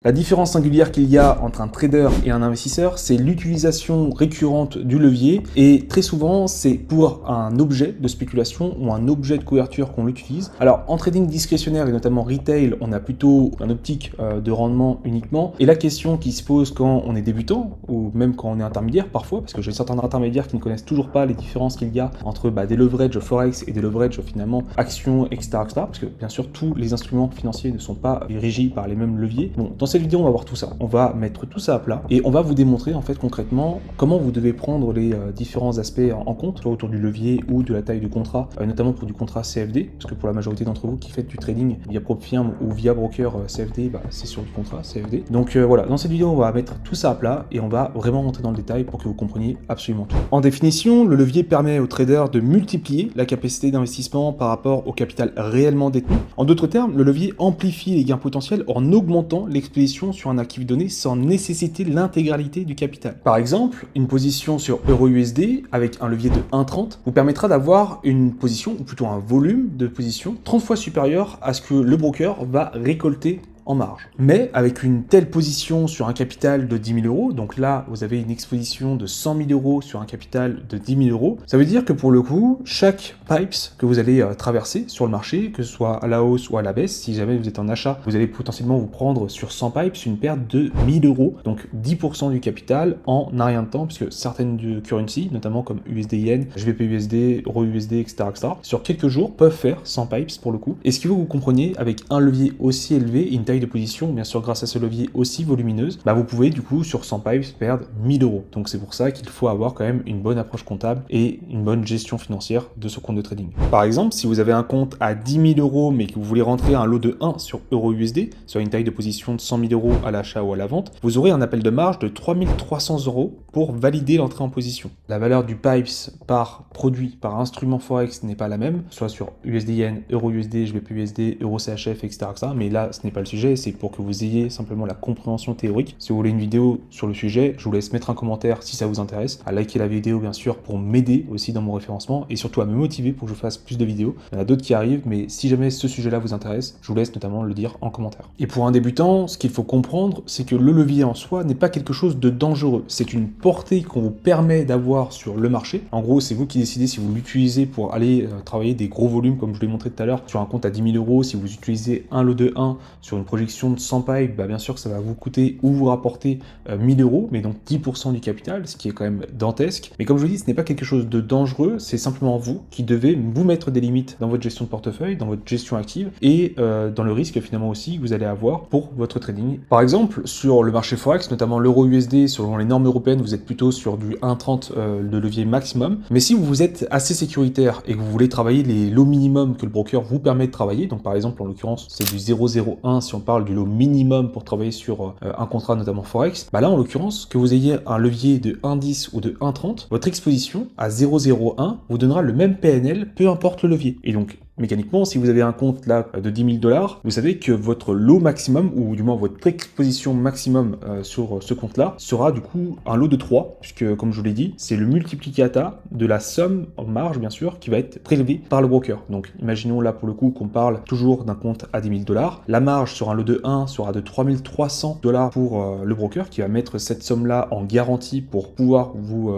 La différence singulière qu'il y a entre un trader et un investisseur, c'est l'utilisation récurrente du levier et très souvent c'est pour un objet de spéculation ou un objet de couverture qu'on l'utilise. Alors en trading discrétionnaire et notamment retail, on a plutôt un optique de rendement uniquement et la question qui se pose quand on est débutant ou même quand on est intermédiaire parfois, parce que j'ai certains intermédiaires qui ne connaissent toujours pas les différences qu'il y a entre des leverages forex et des leverages finalement actions, etc., parce que bien sûr tous les instruments financiers ne sont pas régis par les mêmes leviers. Bon, dans cette vidéo, on va voir tout ça. On va mettre tout ça à plat et on va vous démontrer en fait concrètement comment vous devez prendre les différents aspects en compte, soit autour du levier ou de la taille du contrat, notamment pour du contrat CFD, parce que pour la majorité d'entre vous qui faites du trading via propre firme ou via broker CFD, c'est sur du contrat CFD. Donc voilà, dans cette vidéo, on va mettre tout ça à plat et on va vraiment rentrer dans le détail pour que vous compreniez absolument tout. En définition, le levier permet aux traders de multiplier la capacité d'investissement par rapport au capital réellement détenu. En d'autres termes, le levier amplifie les gains potentiels en augmentant l'exposition sur un actif donné sans nécessiter l'intégralité du capital. Par exemple, une position sur EURUSD avec un levier de 1,30 vous permettra d'avoir une position, ou plutôt un volume de position, 30 fois supérieur à ce que le broker va récolter en marge. Mais avec une telle position sur un capital de 10 000 euros, donc là vous avez une exposition de 100 000 euros sur un capital de 10 000 euros, ça veut dire que pour le coup, chaque pipes que vous allez traverser sur le marché, que ce soit à la hausse ou à la baisse, si jamais vous êtes en achat, vous allez potentiellement vous prendre sur 100 pipes une perte de 1000 euros, donc 10% du capital en un rien de temps, puisque certaines currencies, notamment comme USD-Yen, GBP-USD, EURUSD, etc., sur quelques jours peuvent faire 100 pipes pour le coup. Et ce qu'il faut que vous compreniez, avec un levier aussi élevé, une taille de position, bien sûr grâce à ce levier aussi volumineuse, vous pouvez du coup sur 100 pipes perdre 1000 euros. Donc c'est pour ça qu'il faut avoir quand même une bonne approche comptable et une bonne gestion financière de ce compte de trading. Par exemple, si vous avez un compte à 10 000 euros mais que vous voulez rentrer un lot de 1 sur EURUSD, sur une taille de position de 100 000 euros à l'achat ou à la vente, vous aurez un appel de marge de 3300 euros pour valider l'entrée en position. La valeur du pipes par produit, par instrument forex n'est pas la même, soit sur USD-Yen, EURUSD, GBP-USD, EURCHF, etc., mais là ce n'est pas le sujet, c'est pour que vous ayez simplement la compréhension théorique. Si vous voulez une vidéo sur le sujet, je vous laisse mettre un commentaire si ça vous intéresse, à liker la vidéo bien sûr pour m'aider aussi dans mon référencement et surtout à me motiver pour que je fasse plus de vidéos. Il y en a d'autres qui arrivent, mais si jamais ce sujet-là vous intéresse, je vous laisse notamment le dire en commentaire. Et pour un débutant, ce qu'il faut comprendre, c'est que le levier en soi n'est pas quelque chose de dangereux. C'est une portée qu'on vous permet d'avoir sur le marché. En gros, c'est vous qui décidez si vous l'utilisez pour aller travailler des gros volumes, comme je l'ai montré tout à l'heure, sur un compte à 10 000 euros, si vous utilisez un lot de 1 sur une projection de 100 pipes, bien sûr que ça va vous coûter ou vous rapporter 1000 euros, mais donc 10% du capital, ce qui est quand même dantesque. Mais comme je vous dis, ce n'est pas quelque chose de dangereux, c'est simplement vous qui devez vous mettre des limites dans votre gestion de portefeuille, dans votre gestion active et dans le risque finalement aussi que vous allez avoir pour votre trading. Par exemple, sur le marché Forex, notamment l'euro-USD, selon les normes européennes, vous êtes plutôt sur du 1,30 de levier maximum. Mais si vous êtes assez sécuritaire et que vous voulez travailler les lots minimum que le broker vous permet de travailler, donc par exemple en l'occurrence c'est du 0,01 si on parle du lot minimum pour travailler sur un contrat notamment Forex, là en l'occurrence que vous ayez un levier de 1,10 ou de 1,30, votre exposition à 0,01 vous donnera le même PNL peu importe le levier. Et donc mécaniquement, si vous avez un compte là de 10 000 $, vous savez que votre lot maximum, ou du moins votre exposition maximum sur ce compte-là, sera du coup un lot de 3, puisque comme je vous l'ai dit, c'est le multiplicateur de la somme en marge, bien sûr, qui va être prélevé par le broker. Donc imaginons là pour le coup qu'on parle toujours d'un compte à 10 000 $. La marge sur un lot de 1 sera de 3300 $ pour le broker, qui va mettre cette somme-là en garantie pour pouvoir vous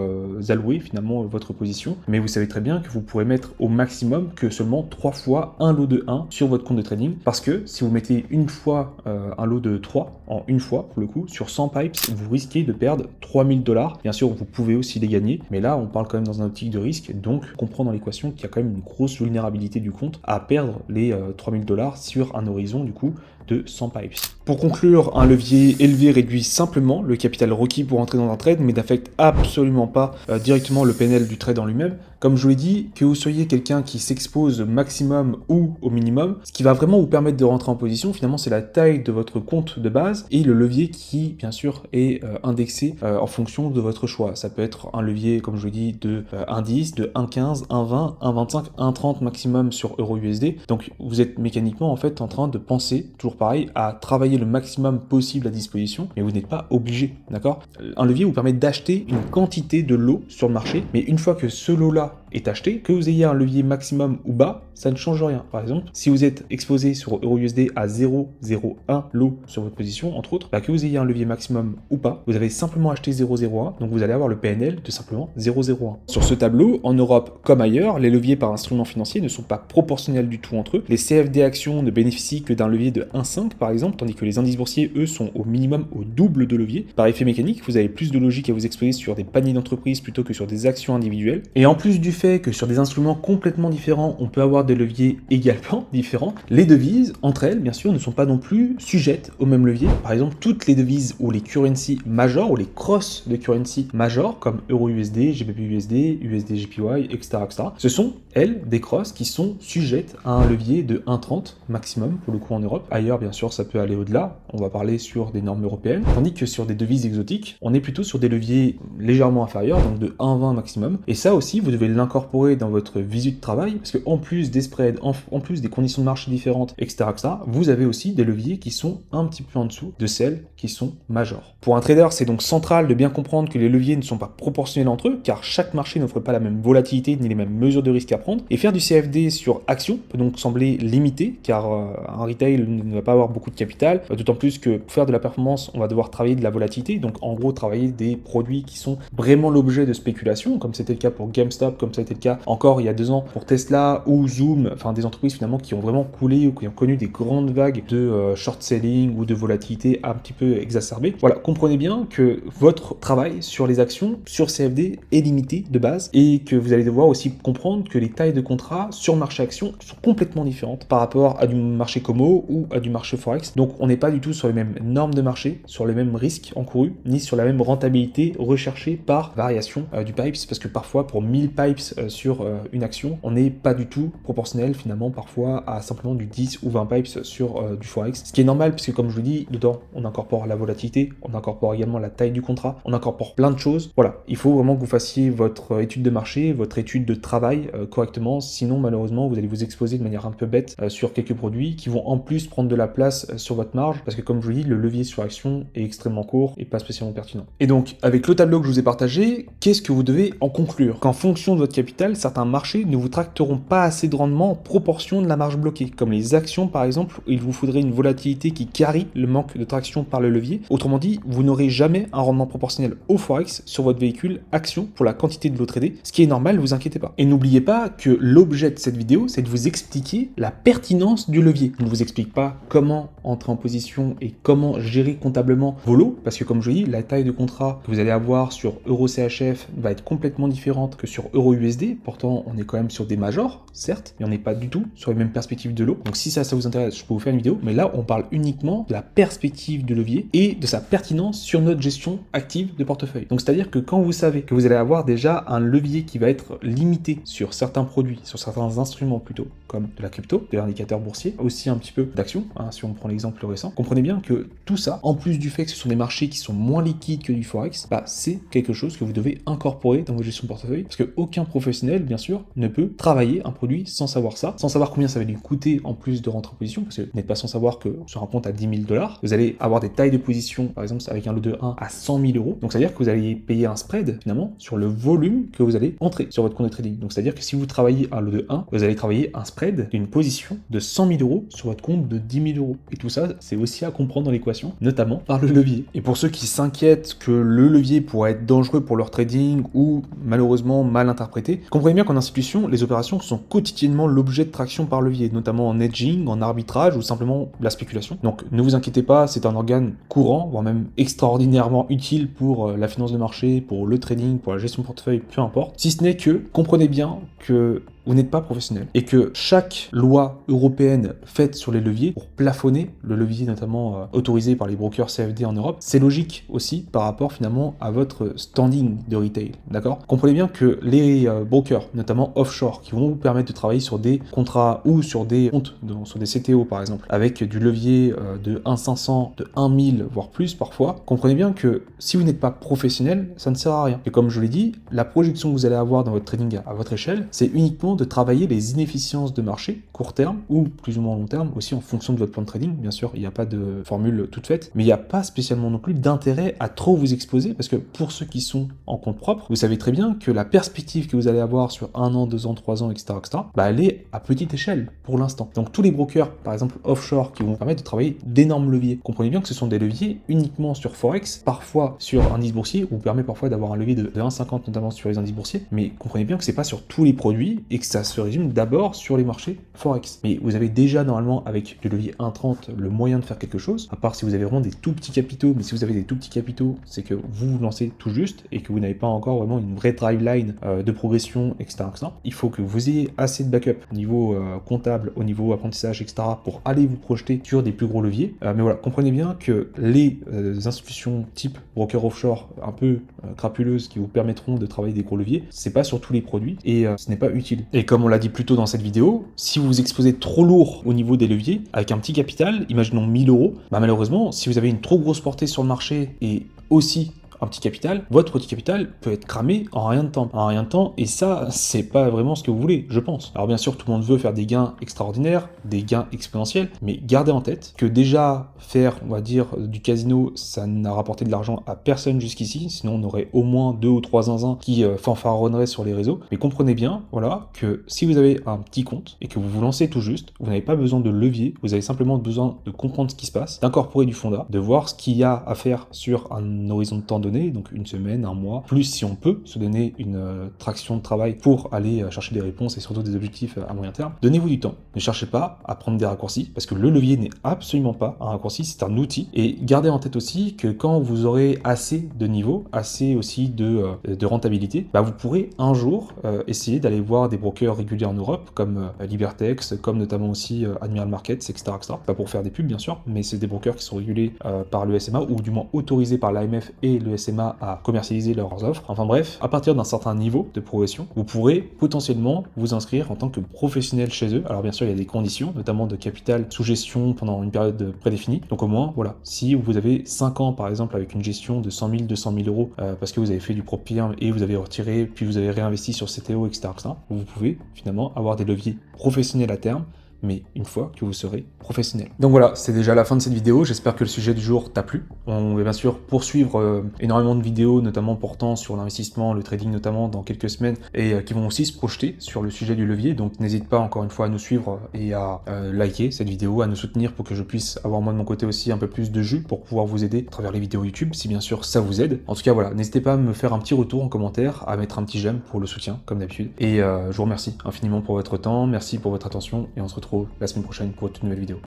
allouer finalement votre position. Mais vous savez très bien que vous pourrez mettre au maximum que seulement 3 fois un lot de 1 sur votre compte de trading, parce que si vous mettez une fois un lot de 3 en une fois pour le coup sur 100 pipes, vous risquez de perdre 3000 $. Bien sûr vous pouvez aussi les gagner, mais là on parle quand même dans un optique de risque, donc on comprend dans l'équation qu'il y a quand même une grosse vulnérabilité du compte à perdre les 3000 $ sur un horizon du coup de 100 pipes. Pour conclure, un levier élevé réduit simplement le capital requis pour entrer dans un trade, mais n'affecte absolument pas directement le PNL du trade en lui-même. Comme je vous l'ai dit, que vous soyez quelqu'un qui s'expose au maximum ou au minimum, ce qui va vraiment vous permettre de rentrer en position, finalement, c'est la taille de votre compte de base et le levier qui, bien sûr, est indexé en fonction de votre choix. Ça peut être un levier, comme je vous l'ai dit, de 1,10, de 1,15, 1,20, 1,25, 1,30 maximum sur EURUSD. Donc, vous êtes mécaniquement, en fait, en train de penser, toujours pareil, à travailler le maximum possible à disposition, mais vous n'êtes pas obligé, d'accord? Un levier vous permet d'acheter une quantité de lots sur le marché, mais une fois que ce lot-là est acheté, que vous ayez un levier maximum ou bas, ça ne change rien. Par exemple, si vous êtes exposé sur EURUSD à 0,01 lot sur votre position, entre autres, que vous ayez un levier maximum ou pas, vous avez simplement acheté 0,01, donc vous allez avoir le PNL de simplement 0,01. Sur ce tableau, en Europe comme ailleurs, les leviers par instrument financier ne sont pas proportionnels du tout entre eux. Les CFD actions ne bénéficient que d'un levier de 1,5 par exemple, tandis que les indices boursiers, eux, sont au minimum au double de levier. Par effet mécanique, vous avez plus de logique à vous exposer sur des paniers d'entreprises plutôt que sur des actions individuelles. Et en plus du fait que sur des instruments complètement différents, on peut avoir des leviers également différents, les devises, entre elles, bien sûr, ne sont pas non plus sujettes au même levier. Par exemple, toutes les devises ou les currencies majors ou les cross de currency majors, comme EURUSD, GBP-USD, USD-JPY, etc., ce sont, elles, des crosses qui sont sujettes à un levier de 1,30 maximum, pour le coup en Europe. Ailleurs, bien sûr, ça peut aller au-delà. On va parler sur des normes européennes. Tandis que sur des devises exotiques, on est plutôt sur des leviers légèrement inférieurs, donc de 1,20 maximum. Et ça aussi, vous devez l'incorporer dans votre visu de travail, parce qu'en plus des spreads, en plus des conditions de marché différentes, etc., vous avez aussi des leviers qui sont un petit peu en dessous de celles qui sont majors. Pour un trader, c'est donc central de bien comprendre que les leviers ne sont pas proportionnels entre eux, car chaque marché n'offre pas la même volatilité ni les mêmes mesures de risque à prendre. Et faire du CFD sur action peut donc sembler limité, car un retail ne va pas avoir beaucoup de capital, d'autant plus que pour faire de la performance, on va devoir travailler de la volatilité, donc en gros travailler des produits qui sont vraiment l'objet de spéculation, comme c'était le cas pour GameStop, comme ça a été le cas encore il y a 2 ans pour Tesla ou Zoom, enfin des entreprises finalement qui ont vraiment coulé ou qui ont connu des grandes vagues de short selling ou de volatilité un petit peu exacerbée. Voilà, comprenez bien que votre travail sur les actions, sur CFD est limité de base et que vous allez devoir aussi comprendre que les tailles de contrats sur le marché action sont complètement différentes par rapport à du marché Como ou à du marché Forex. Donc on n'est pas du tout sur les mêmes normes de marché, sur les mêmes risques encourus, ni sur la même rentabilité recherchée par variation du pipes, parce que parfois pour 1000 pipes sur une action, on n'est pas du tout proportionnel finalement parfois à simplement du 10 ou 20 pipes sur du Forex, ce qui est normal puisque comme je vous dis, dedans on incorpore la volatilité, on incorpore également la taille du contrat, on incorpore plein de choses. Voilà, il faut vraiment que vous fassiez votre étude de marché, votre étude de travail correctement, sinon malheureusement vous allez vous exposer de manière un peu bête sur quelques produits qui vont en plus prendre de la place sur votre marge, parce que comme je vous dis, le levier sur action est extrêmement court et pas spécialement pertinent. Et donc, avec le tableau que je vous ai partagé, qu'est-ce que vous devez en conclure? Qu'en fonction de votre capital, certains marchés ne vous tracteront pas assez de rendement en proportion de la marge bloquée, comme les actions par exemple, où il vous faudrait une volatilité qui carry le manque de traction par le levier. Autrement dit, vous n'aurez jamais un rendement proportionnel au Forex sur votre véhicule action pour la quantité de l'eau tradée, ce qui est normal, ne vous inquiétez pas. Et n'oubliez pas que l'objet de cette vidéo, c'est de vous expliquer la pertinence du levier. Je ne vous explique pas comment entrer en position et comment gérer comptablement vos lots, parce que comme je dis, la taille de contrat que vous allez avoir sur EURCHF va être complètement différente que sur EURUSD. Pourtant, on est quand même sur des majors, certes, mais on n'est pas du tout sur les mêmes perspectives de lot. Donc si ça vous intéresse, je peux vous faire une vidéo, mais là, on parle uniquement de la perspective du levier et de sa pertinence sur notre gestion active de portefeuille. Donc c'est-à-dire que quand vous savez que vous allez avoir déjà un levier qui va être limité sur certains produits, sur certains instruments plutôt, comme de la crypto, de l'indicateur boursier, aussi un petit peu d'actions, si on prend l'exemple récent, comprenez bien que tout ça, en plus du fait que ce sont des marchés qui sont moins liquides que du Forex, c'est quelque chose que vous devez incorporer dans votre gestion de portefeuille, parce qu'aucun professionnel, bien sûr, ne peut travailler un produit sans savoir ça, sans savoir combien ça va lui coûter en plus de rentrer en position, parce que vous n'êtes pas sans savoir que sur un compte à 10 000 $, vous allez avoir des tailles de position, par exemple avec un lot de 1 à 100 000 €, donc c'est-à-dire que vous allez payer un spread, finalement, sur le volume que vous allez entrer sur votre compte de trading. Donc c'est-à-dire que si vous travaillez un lot de 1, vous allez travailler un spread d'une position de 100 000 € sur votre compte de 10 000 €. Et tout ça, c'est aussi à comprendre dans l'équation, notamment par le levier. Et pour ceux qui s'inquiètent que le levier pourrait être dangereux pour leur trading ou malheureusement mal interprété, comprenez bien qu'en institution, les opérations sont quotidiennement l'objet de traction par levier, notamment en hedging, en arbitrage ou simplement la spéculation. Donc ne vous inquiétez pas, c'est un organe courant, voire même extraordinairement utile pour la finance de marché, pour le trading, pour la gestion de portefeuille, peu importe. Si ce n'est que, comprenez bien que vous n'êtes pas professionnel et que chaque loi européenne faite sur les leviers pour plafonner le levier notamment autorisé par les brokers CFD en Europe, c'est logique aussi par rapport finalement à votre standing de retail, d'accord? Comprenez bien que les brokers, notamment offshore, qui vont vous permettre de travailler sur des contrats ou sur des comptes, sur des CTO par exemple, avec du levier de 1,500, de 1,000 voire plus parfois, comprenez bien que si vous n'êtes pas professionnel, ça ne sert à rien. Et comme je l'ai dit, la projection que vous allez avoir dans votre trading à votre échelle, c'est uniquement simplement de travailler les inefficiences de marché, court terme ou plus ou moins long terme, aussi en fonction de votre plan de trading. Bien sûr, il n'y a pas de formule toute faite, mais il n'y a pas spécialement non plus d'intérêt à trop vous exposer, parce que pour ceux qui sont en compte propre, vous savez très bien que la perspective que vous allez avoir sur 1 an, 2 ans, 3 ans, etc., bah, elle est à petite échelle pour l'instant. Donc tous les brokers, par exemple offshore, qui vont vous permettre de travailler d'énormes leviers. Comprenez bien que ce sont des leviers uniquement sur Forex, parfois sur un indice boursier, ou vous permet parfois d'avoir un levier de 1,50 notamment sur les indices boursiers, mais comprenez bien que c'est pas sur tous les produits et que ça se résume d'abord sur les marchés Forex. Mais vous avez déjà normalement avec du levier 1,30 le moyen de faire quelque chose, à part si vous avez vraiment des tout petits capitaux, mais si vous avez des tout petits capitaux, c'est que vous vous lancez tout juste et que vous n'avez pas encore vraiment une vraie driveline de progression, etc., etc. Il faut que vous ayez assez de backup au niveau comptable, au niveau apprentissage, etc., pour aller vous projeter sur des plus gros leviers. Mais voilà, comprenez bien que les institutions type broker offshore un peu crapuleuses qui vous permettront de travailler des gros leviers, c'est pas sur tous les produits et ce n'est pas utile. Et comme on l'a dit plus tôt dans cette vidéo, si vous vous exposez trop lourd au niveau des leviers, avec un petit capital, imaginons 1000 euros, bah malheureusement, si vous avez une trop grosse portée sur le marché et aussi un petit capital, votre petit capital peut être cramé en rien de temps. En rien de temps, et ça, c'est pas vraiment ce que vous voulez, je pense. Alors bien sûr, tout le monde veut faire des gains extraordinaires, des gains exponentiels, mais gardez en tête que déjà, faire, on va dire, du casino, ça n'a rapporté de l'argent à personne jusqu'ici, sinon on aurait au moins 2 ou 3 zinzins qui fanfaronneraient sur les réseaux. Mais comprenez bien, voilà, que si vous avez un petit compte et que vous vous lancez tout juste, vous n'avez pas besoin de levier, vous avez simplement besoin de comprendre ce qui se passe, d'incorporer du fonda, de voir ce qu'il y a à faire sur un horizon de temps donné, donc une semaine, un mois, plus si on peut se donner une traction de travail pour aller chercher des réponses et surtout des objectifs à moyen terme. Donnez-vous du temps, ne cherchez pas à prendre des raccourcis, parce que le levier n'est absolument pas un raccourci, c'est un outil. Et gardez en tête aussi que quand vous aurez assez de niveau, assez aussi de rentabilité, bah vous pourrez un jour essayer d'aller voir des brokers réguliers en Europe, comme Libertex, comme notamment aussi Admiral Markets, etc., etc. Pas pour faire des pubs bien sûr, mais c'est des brokers qui sont régulés par le SMA, ou du moins autorisés par l'AMF et le SMA à commercialiser leurs offres. Enfin bref, à partir d'un certain niveau de progression, vous pourrez potentiellement vous inscrire en tant que professionnel chez eux. Alors bien sûr, il y a des conditions, notamment de capital sous gestion pendant une période prédéfinie. Donc au moins, voilà, si vous avez 5 ans par exemple avec une gestion de 100 000, 200 000 euros parce que vous avez fait du prop firm et vous avez retiré, puis vous avez réinvesti sur CTO, etc., etc., vous pouvez finalement avoir des leviers professionnels à terme, mais une fois que vous serez professionnel. Donc voilà, c'est déjà la fin de cette vidéo, j'espère que le sujet du jour t'a plu. On va bien sûr poursuivre énormément de vidéos, notamment portant sur l'investissement, le trading notamment, dans quelques semaines, et qui vont aussi se projeter sur le sujet du levier, donc n'hésite pas encore une fois à nous suivre et à liker cette vidéo, à nous soutenir pour que je puisse avoir moi de mon côté aussi un peu plus de jus pour pouvoir vous aider à travers les vidéos YouTube, si bien sûr ça vous aide. En tout cas voilà, n'hésitez pas à me faire un petit retour en commentaire, à mettre un petit j'aime pour le soutien, comme d'habitude, et je vous remercie infiniment pour votre temps, merci pour votre attention, et on se retrouve la semaine prochaine pour une nouvelle vidéo.